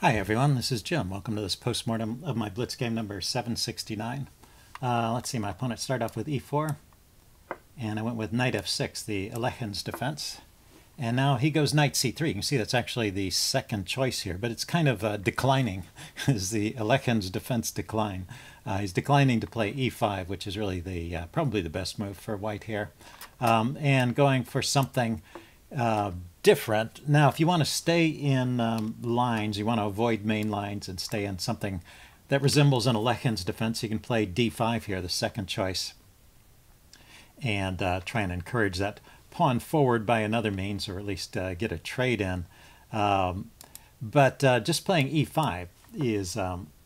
Hi everyone, this is Jim. Welcome to this postmortem of my Blitz game number 769. Let's see, my opponent started off with e4, and I went with knight f6, the Alechin's defense. And now he goes knight c3. You can see that's actually the second choice here, but it's kind of declining as the Alechin's defense decline. He's declining to play e5, which is really the probably the best move for white here, and going for something different. Now, if you want to stay in lines, you want to avoid main lines and stay in something that resembles an Alechin's defense, you can play d5 here, the second choice, and try and encourage that pawn forward by another means, or at least get a trade in. But just playing e5 is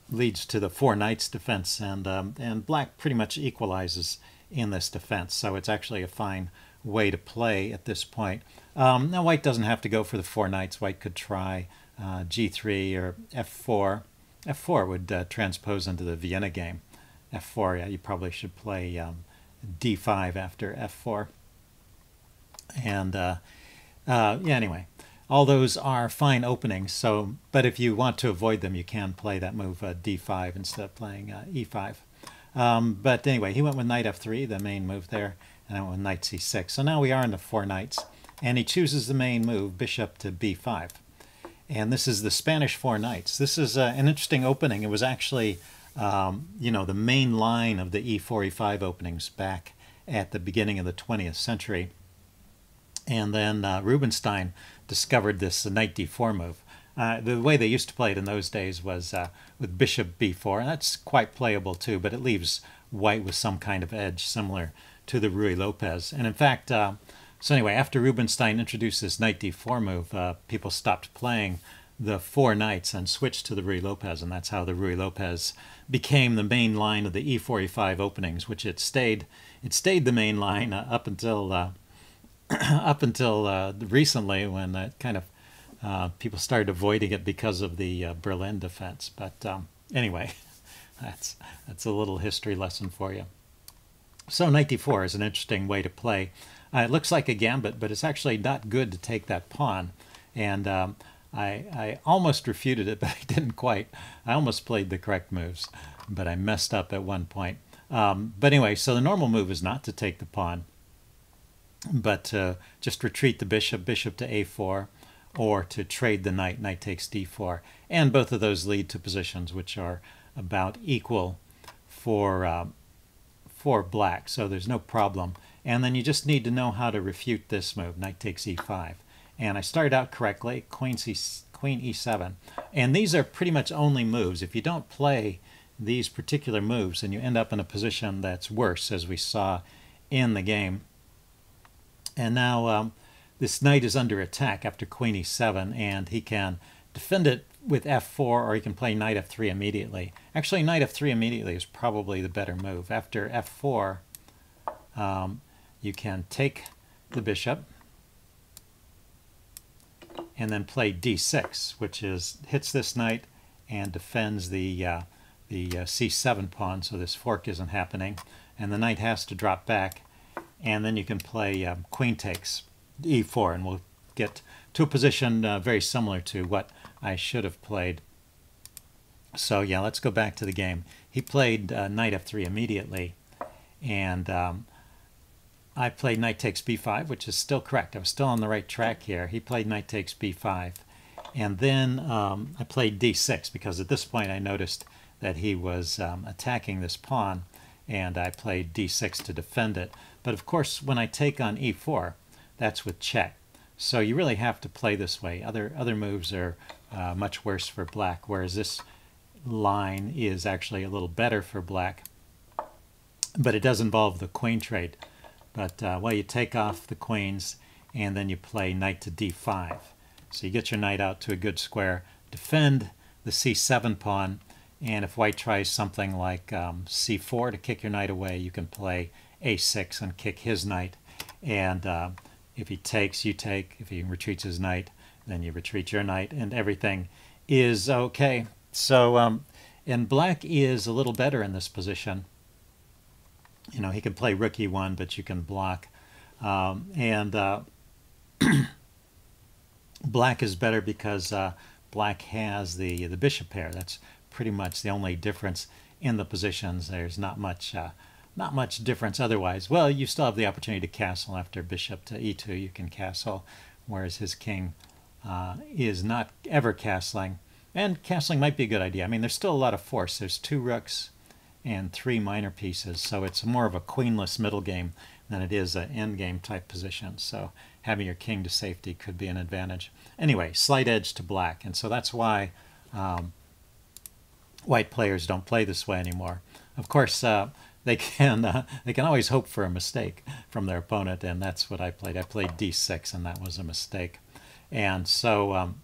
leads to the four knights defense, and black pretty much equalizes in this defense, so it's actually a fine way to play at this point. Now white doesn't have to go for the four knights. White could try g3 or f4. f4 would transpose into the Vienna game. f4, yeah, you probably should play d5 after f4. And yeah, anyway, all those are fine openings. So, but if you want to avoid them, you can play that move d5 instead of playing e5. But anyway, he went with knight f3, the main move there, and I went with knight c6. So now we are in the four knights, and he chooses the main move, bishop to b5. And this is the Spanish four knights. This is an interesting opening. It was actually, you know, the main line of the e4, e5 openings back at the beginning of the 20th century. And then Rubinstein discovered this knight d4 move. The way they used to play it in those days was with bishop b4, and that's quite playable too, but it leaves white with some kind of edge similar to the Ruy-Lopez. And in fact, so anyway, after Rubinstein introduced this knight d4 move, people stopped playing the four knights and switched to the Ruy-Lopez, and that's how the Ruy-Lopez became the main line of the e4, e5 openings, which it stayed the main line up until recently, when it kind of people started avoiding it because of the Berlin defense. But anyway, that's a little history lesson for you. So knight d4 is an interesting way to play. It looks like a gambit, but it's actually not good to take that pawn. And I almost refuted it, but I didn't quite. I almost played the correct moves, but I messed up at one point. But anyway, so the normal move is not to take the pawn, but just retreat the bishop to a4, or to trade the knight, knight takes d4. And both of those lead to positions which are about equal for black, so there's no problem. And then you just need to know how to refute this move, knight takes e5. And I started out correctly, queen e7. And these are pretty much only moves. If you don't play these particular moves, then you end up in a position that's worse, as we saw in the game. And now this knight is under attack after queen e7, and he can defend it with f4, or he can play knight f3 immediately. Actually, knight f3 immediately is probably the better move. After f4, you can take the bishop and then play d6, which hits this knight and defends the c7 pawn, so this fork isn't happening. And the knight has to drop back, and then you can play queen takes e4, and we'll get to a position very similar to what I should have played. So yeah, let's go back to the game. He played knight f3 immediately, and I played knight takes b5, which is still correct. I was still on the right track here. He played knight takes b5, and then I played d6, because at this point I noticed that he was attacking this pawn, and I played d6 to defend it. But of course, when I take on e4, that's with check. So you really have to play this way. Other moves are much worse for black, whereas this line is actually a little better for black. But it does involve the queen trade. But well, you take off the queens, and then you play knight to d5. So you get your knight out to a good square, defend the c7 pawn, and if white tries something like c4 to kick your knight away, you can play a6 and kick his knight. And if he takes, you take. If he retreats his knight, then you retreat your knight, and everything is okay. So, and black is a little better in this position. You know, he can play rook e1, but you can block. Black is better because black has the bishop pair. That's pretty much the only difference in the positions. There's not much difference otherwise. Well, you still have the opportunity to castle after bishop to e2. You can castle, whereas his king is not ever castling. And castling might be a good idea. I mean, there's still a lot of force. There's 2 rooks and 3 minor pieces, so it's more of a queenless middle game than it is an endgame type position. So having your king to safety could be an advantage. Anyway, slight edge to black, and so that's why white players don't play this way anymore. Of course, they can always hope for a mistake from their opponent, and that's what I played. I played d6, and that was a mistake. And so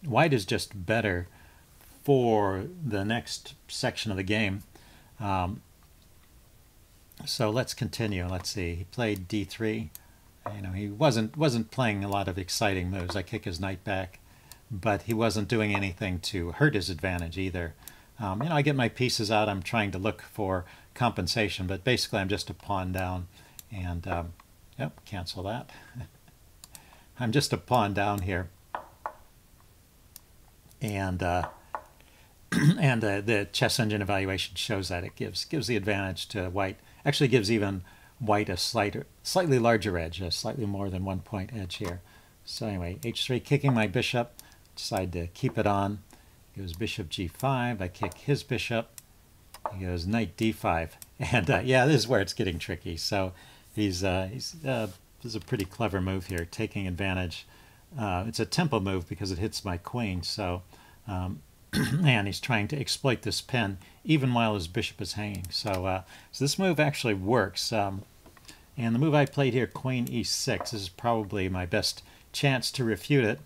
white is just better for the next section of the game. So let's continue. Let's see. He played d3. You know, he wasn't playing a lot of exciting moves. I kick his knight back, but he wasn't doing anything to hurt his advantage either. You know, I get my pieces out. I'm trying to look for compensation, but basically I'm just a pawn down. And yep, cancel that. I'm just a pawn down here. And and the chess engine evaluation shows that it gives the advantage to white. Actually gives even white a slightly larger edge, a slightly more than 1 point edge here. So anyway, h3, kicking my bishop. Decide to keep it on. He goes bishop g5. I kick his bishop. He goes knight d5. And yeah, this is where it's getting tricky. So this is a pretty clever move here, taking advantage. It's a tempo move because it hits my queen. So and he's trying to exploit this pin even while his bishop is hanging. So so this move actually works. And the move I played here, queen e6, this is probably my best chance to refute it.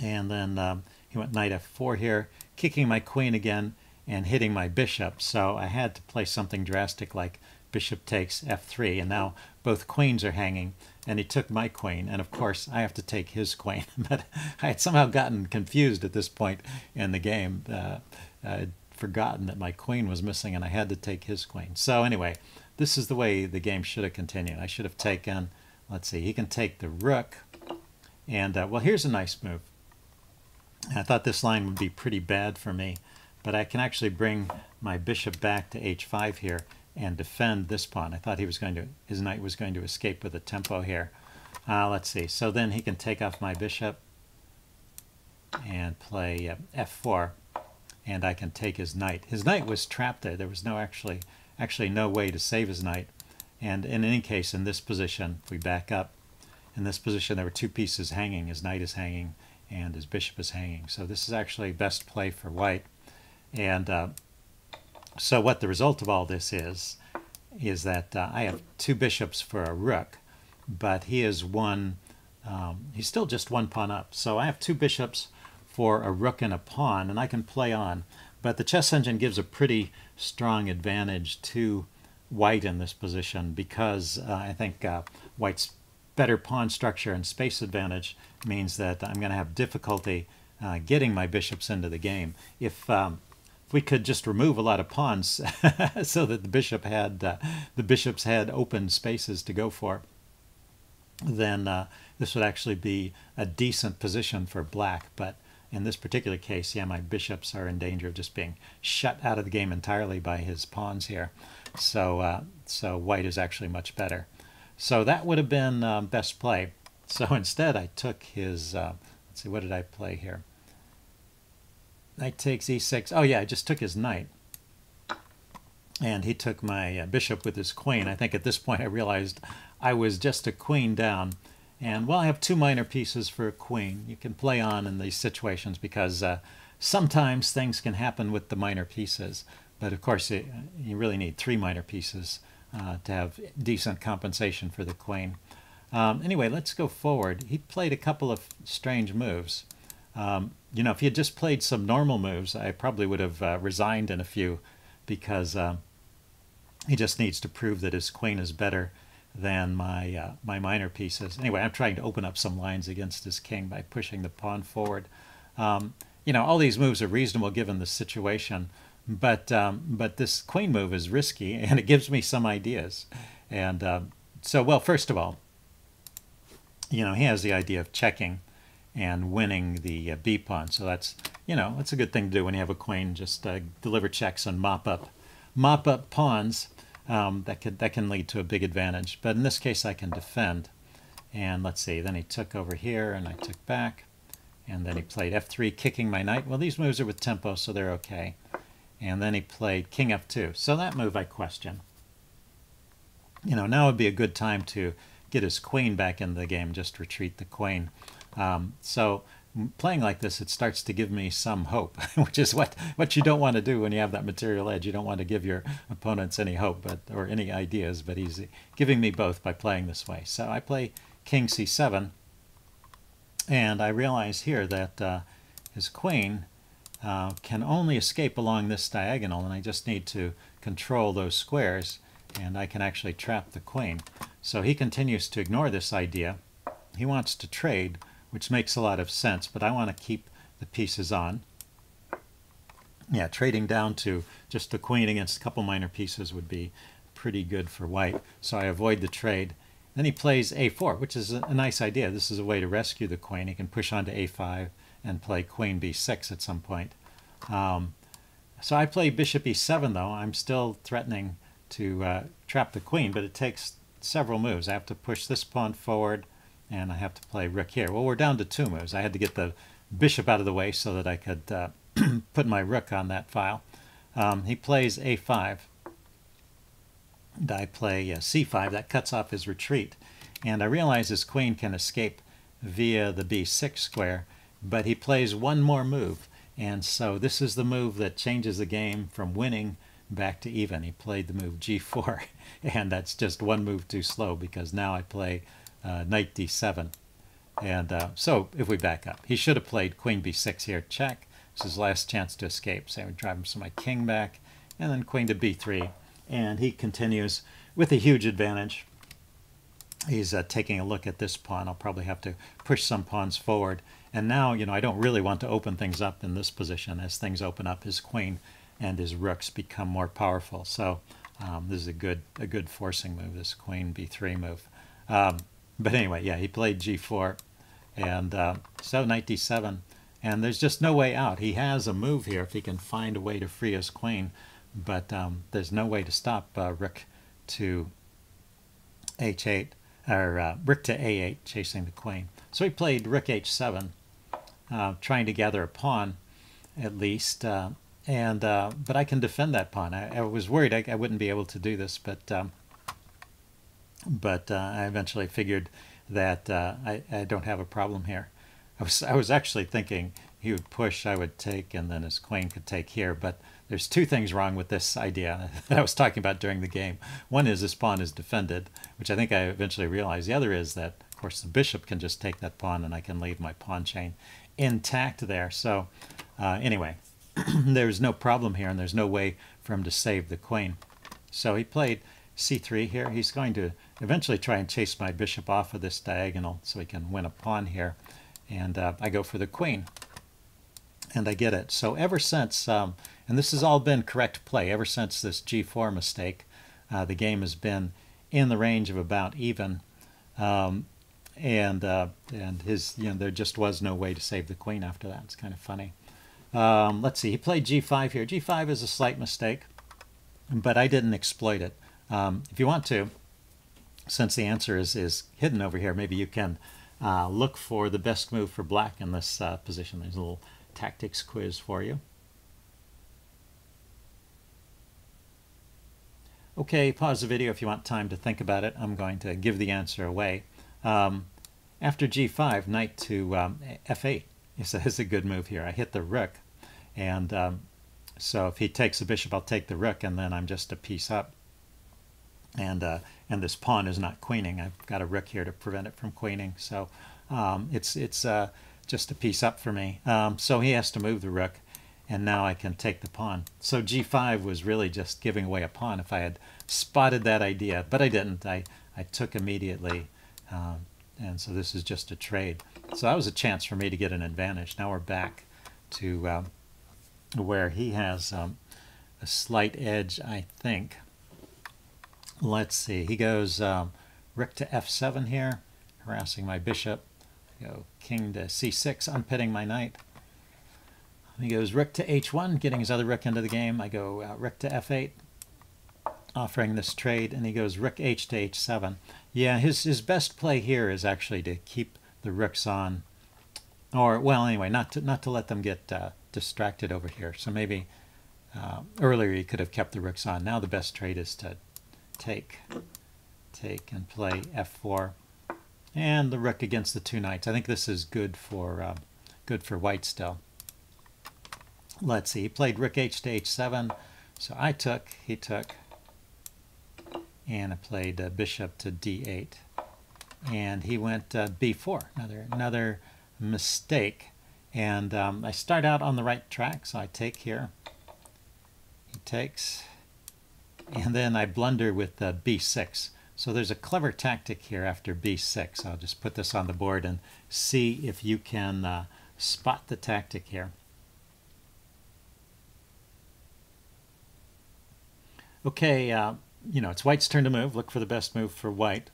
And then he went knight f4 here, kicking my queen again and hitting my bishop. So I had to play something drastic like bishop takes f3, and now both queens are hanging, and he took my queen, and of course I have to take his queen. But I had somehow gotten confused at this point in the game. I'd forgotten that my queen was missing, and I had to take his queen. So anyway, this is the way the game should have continued. I should have taken, let's see, he can take the rook, and well, here's a nice move. I thought this line would be pretty bad for me, but I can actually bring my bishop back to h5 here and defend this pawn. I thought his knight was going to escape with a tempo here. Let's see. So then he can take off my bishop and play f4, and I can take his knight. His knight was trapped there. There was actually no way to save his knight. And in any case, in this position, if we back up, in this position there were 2 pieces hanging. His knight is hanging and his bishop is hanging. So this is actually best play for white. And so what the result of all this is that I have 2 bishops for a rook, but he is he's still just 1 pawn up. So I have 2 bishops for a rook and a pawn, and I can play on. But the chess engine gives a pretty strong advantage to white in this position because I think white's better pawn structure and space advantage means that I'm going to have difficulty getting my bishops into the game. If we could just remove a lot of pawns so that the bishops had open spaces to go for, then this would actually be a decent position for black. But in this particular case, yeah, my bishops are in danger of just being shut out of the game entirely by his pawns here. So so white is actually much better. So that would have been best play. So instead I took his, let's see, what did I play here? Knight takes e6. Oh yeah, I just took his knight. And he took my bishop with his queen. I think at this point I realized I was just a queen down. And well, I have 2 minor pieces for a queen. You can play on in these situations because sometimes things can happen with the minor pieces. But of course, you really need 3 minor pieces to have decent compensation for the queen. Anyway, let's go forward. He played a couple of strange moves. You know, if he had just played some normal moves, I probably would have resigned in a few because he just needs to prove that his queen is better than my minor pieces. Anyway, I'm trying to open up some lines against his king by pushing the pawn forward. You know, all these moves are reasonable given the situation, but this queen move is risky, and it gives me some ideas. And so, well, first of all, you know, he has the idea of checking. and winning the b pawn. So that's, you know, that's a good thing to do when you have a queen. Just deliver checks and mop up pawns. That can lead to a big advantage. But in this case, I can defend. And let's see. Then he took over here, and I took back. And then he played f3, kicking my knight. Well, these moves are with tempo, so they're okay. And then he played king f2. So that move I question. You know, now would be a good time to get his queen back in the game, just retreat the queen. So playing like this, it starts to give me some hope, which is what you don't want to do when you have that material edge. You don't want to give your opponents any hope or any ideas, but he's giving me both by playing this way. So I play king c7, and I realize here that his queen can only escape along this diagonal, and I just need to control those squares, and I can actually trap the queen. So he continues to ignore this idea. He wants to trade, which makes a lot of sense, but I want to keep the pieces on. Yeah, trading down to just the queen against a couple minor pieces would be pretty good for white, so I avoid the trade. Then he plays a4, which is a nice idea. This is a way to rescue the queen. He can push on to a5 and play queen b6 at some point. So I play bishop e7, though. I'm still threatening to trap the queen, but it takes several moves. I have to push this pawn forward, and I have to play rook here. Well, we're down to 2 moves. I had to get the bishop out of the way so that I could put my rook on that file. He plays a5. And I play c5. That cuts off his retreat. And I realize his queen can escape via the b6 square, but he plays one more move. And so this is the move that changes the game from winning back to even. He played the move g4, and that's just one move too slow, because now I play knight d7. And so if we back up, he should have played queen b6 here, check. This is his last chance to escape. So I would drive him my king back, and then queen to b3. And he continues with a huge advantage. He's taking a look at this pawn. I'll probably have to push some pawns forward. And now, you know, I don't really want to open things up in this position. As things open up, his queen and his rooks become more powerful. So this is a good forcing move, this queen b3 move. But anyway, yeah, he played g4, and so knight d7. And there's just no way out. He has a move here if he can find a way to free his queen, but there's no way to stop rook to h8, or rook to a8, chasing the queen. So he played rook h7, trying to gather a pawn, at least. But I can defend that pawn. I was worried I wouldn't be able to do this, but I eventually figured that I don't have a problem here. I was actually thinking he would push, I would take, and then his queen could take here. But there's 2 things wrong with this idea that I was talking about during the game. One is this pawn is defended, which I think I eventually realized. The other is that, of course, the bishop can just take that pawn, and I can leave my pawn chain intact there. So anyway, there's no problem here, and there's no way for him to save the queen. So he played c3 here. He's going to eventually try and chase my bishop off of this diagonal so he can win a pawn here. And I go for the queen, and I get it. So ever since, and this has all been correct play, ever since this g4 mistake, the game has been in the range of about even. And his, you know, there just was no way to save the queen after that. It's kind of funny. Let's see, he played g5 here. g5 is a slight mistake, but I didn't exploit it. If you want to, since the answer is hidden over here, maybe you can look for the best move for black in this position. There's a little tactics quiz for you. Okay, pause the video if you want time to think about it. I'm going to give the answer away. After g5, knight to f8 is a good move here. I hit the rook, and so if he takes the bishop, I'll take the rook, and then I'm just a piece up. And this pawn is not queening. I've got a rook here to prevent it from queening, so it's just a piece up for me. So he has to move the rook, and now I can take the pawn. So g5 was really just giving away a pawn if I had spotted that idea, but I didn't. I took immediately, and so this is just a trade. So that was a chance for me to get an advantage. Now we're back to where he has a slight edge, I think. Let's see, he goes rook to f7 here, harassing my bishop. Go king to c6, unpitting my knight. He goes rook to h1, getting his other rook into the game. I go rook to f8, offering this trade, and he goes rook h to h7. Yeah, his best play here is actually to keep the rooks on, or well, anyway, not to let them get distracted over here. So maybe earlier he could have kept the rooks on. Now the best trade is to take and play f4, and the rook against the two knights. I think this is good for white still. Let's see. He played rook h to h7, so I took, he took, and I played bishop to d8, and he went b4. Another mistake. And I start out on the right track, so I take here. He takes, and then I blunder with b6. So there's a clever tactic here after b6. I'll just put this on the board and see if you can spot the tactic here. Okay, it's white's turn to move. Look for the best move for white.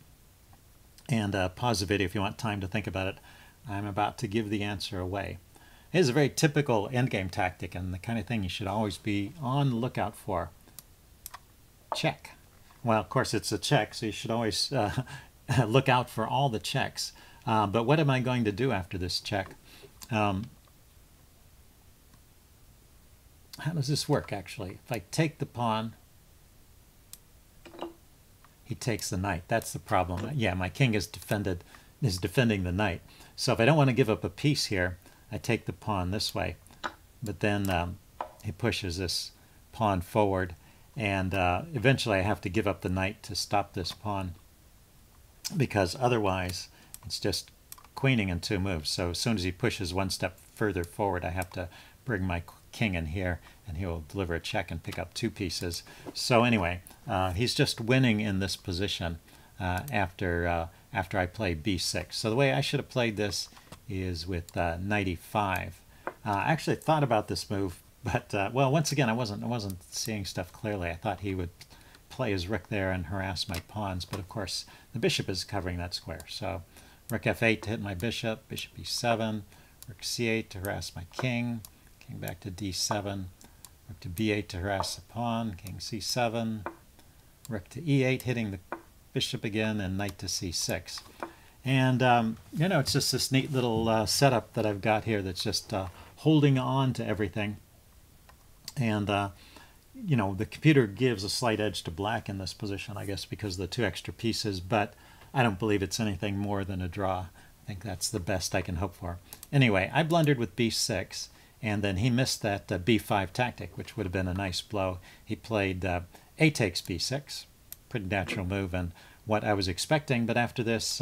And pause the video if you want time to think about it. I'm about to give the answer away. It is a very typical endgame tactic and the kind of thing you should always be on the lookout for. Check. Well, of course, it's a check, so you should always look out for all the checks. But what am I going to do after this check? How does this work, actually? If I take the pawn, he takes the knight. That's the problem. Yeah, my king is defending the knight. So if I don't want to give up a piece here, I take the pawn this way. But then he pushes this pawn forward, and eventually I have to give up the knight to stop this pawn, because otherwise it's just queening in two moves. So as soon as he pushes one step further forward, I have to bring my king in here, and he will deliver a check and pick up two pieces. So anyway, he's just winning in this position after I play b6. So the way I should have played this is with knight e5. I actually thought about this move, but well, once again, I wasn't seeing stuff clearly. I thought he would play his rook there and harass my pawns, but of course the bishop is covering that square. So rook f8 to hit my bishop, bishop e7, rook c8 to harass my king, king back to d7, rook to b8 to harass the pawn, king c7, rook to e8 hitting the bishop again, and knight to c6. And it's just this neat little setup that I've got here that's just holding on to everything. And the computer gives a slight edge to black in this position, I guess, because of the two extra pieces, but I don't believe it's anything more than a draw. I think that's the best I can hope for. Anyway, I blundered with b6, and then he missed that b5 tactic, which would have been a nice blow. He played a takes b6, pretty natural move and what I was expecting, but after this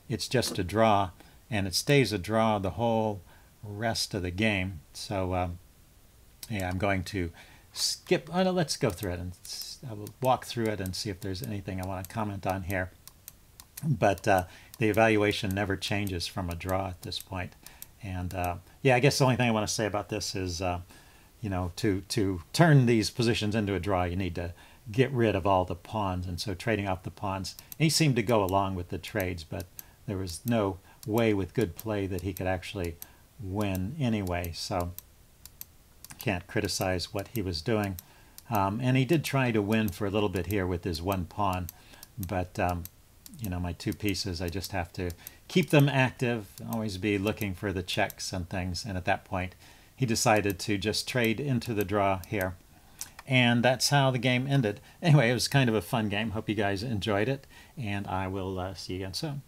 it's just a draw, and it stays a draw the whole rest of the game. So yeah, I'm going to skip. Let's go through it, and I will walk through it and see if there's anything I want to comment on here. But the evaluation never changes from a draw at this point. And yeah, I guess the only thing I want to say about this is, to turn these positions into a draw, you need to get rid of all the pawns. And so trading off the pawns, he seemed to go along with the trades, but there was no way with good play that he could actually win anyway. So can't criticize what he was doing. And he did try to win for a little bit here with his one pawn, but my two pieces, I just have to keep them active, always be looking for the checks and things. And at that point, he decided to just trade into the draw here. And that's how the game ended. Anyway, it was kind of a fun game. Hope you guys enjoyed it, and I will see you again soon.